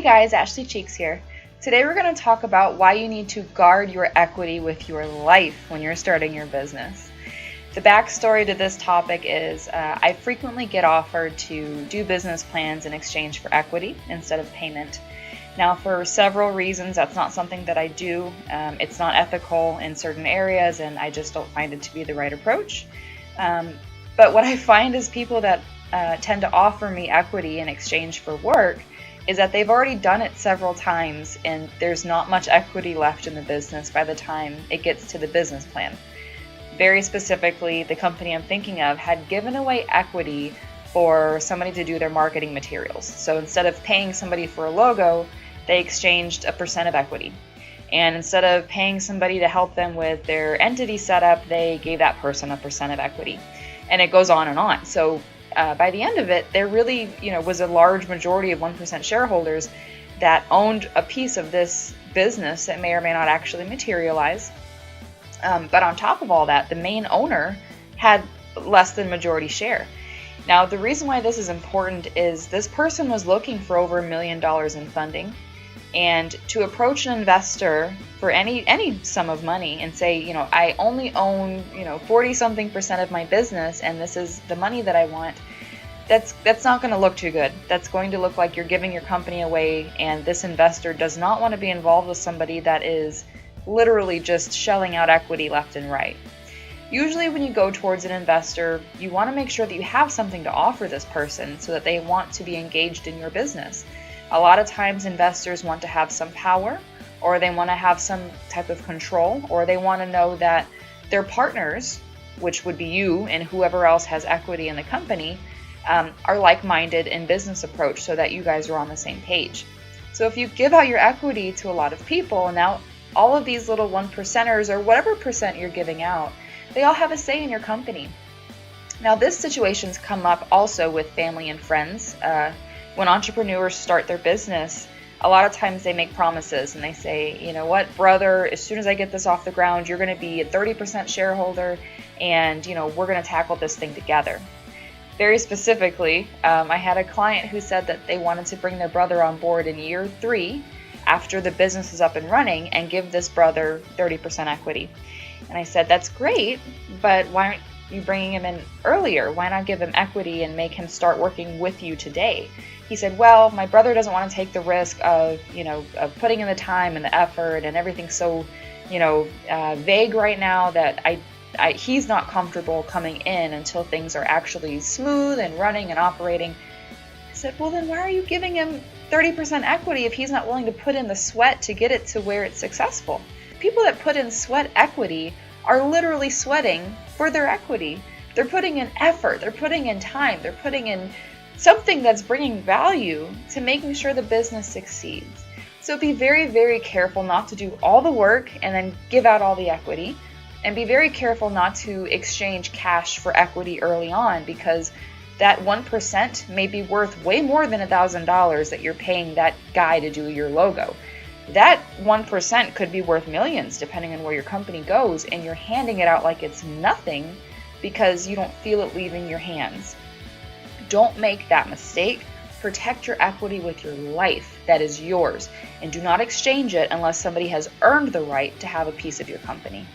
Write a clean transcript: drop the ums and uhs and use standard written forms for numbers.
guys, Ashley Cheeks here. Today we're going to talk about why you need to guard your equity with your life when you're starting your business. The backstory to this topic is I frequently get offered to do business plans in exchange for equity instead of payment. Now, for several reasons, that's not something that I do. It's not ethical in certain areas, and I just don't find it to be the right approach. But what I find is people that tend to offer me equity in exchange for work is that they've already done it several times and there's not much equity left in the business by the time it gets to the business plan. Very specifically, the company I'm thinking of had given away equity for somebody to do their marketing materials. So instead of paying somebody for a logo, they exchanged a % of equity. And instead of paying somebody to help them with their entity setup, they gave that person a % of equity. And it goes on and on. So by the end of it, there really, was a large majority of 1% shareholders that owned a piece of this business that may or may not actually materialize. But on top of all that, the main owner had less than majority share. Now, the reason why this is important is this person was looking for over $1 million in funding. And to approach an investor for any sum of money and say, I only own, 40-something % of my business and this is the money that I want, that's not going to look too good. That's going to look like you're giving your company away, and this investor does not want to be involved with somebody that is literally just shelling out equity left and right. Usually when you go towards an investor, you want to make sure that you have something to offer this person so that they want to be engaged in your business. A lot of times investors want to have some power, or they want to have some type of control, or they want to know that their partners, which would be you and whoever else has equity in the company, are like-minded in business approach so that you guys are on the same page. So if you give out your equity to a lot of people, now all of these little 1%ers or whatever % you're giving out, they all have a say in your company. Now this situation's come up also with family and friends. When entrepreneurs start their business, a lot of times they make promises and they say, you know what, brother, as soon as I get this off the ground, you're going to be a 30% shareholder and, we're going to tackle this thing together. Very specifically, I had a client who said that they wanted to bring their brother on board in year 3 after the business is up and running and give this brother 30% equity. And I said, that's great, but why aren't you bringing him in earlier? Why not give him equity and make him start working with you today? He said, well, my brother doesn't want to take the risk of putting in the time and the effort and everything so, vague right now that he's not comfortable coming in until things are actually smooth and running and operating. I said, well, then why are you giving him 30% equity if he's not willing to put in the sweat to get it to where it's successful? People that put in sweat equity are literally sweating for their equity. They're putting in effort, they're putting in time, they're putting in something that's bringing value to making sure the business succeeds. So be very, very careful not to do all the work and then give out all the equity. And be very careful not to exchange cash for equity early on, because that 1% may be worth way more than $1,000 that you're paying that guy to do your logo. That 1% could be worth millions depending on where your company goes, and you're handing it out like it's nothing because you don't feel it leaving your hands. Don't make that mistake. Protect your equity with your life that is yours, and do not exchange it unless somebody has earned the right to have a piece of your company.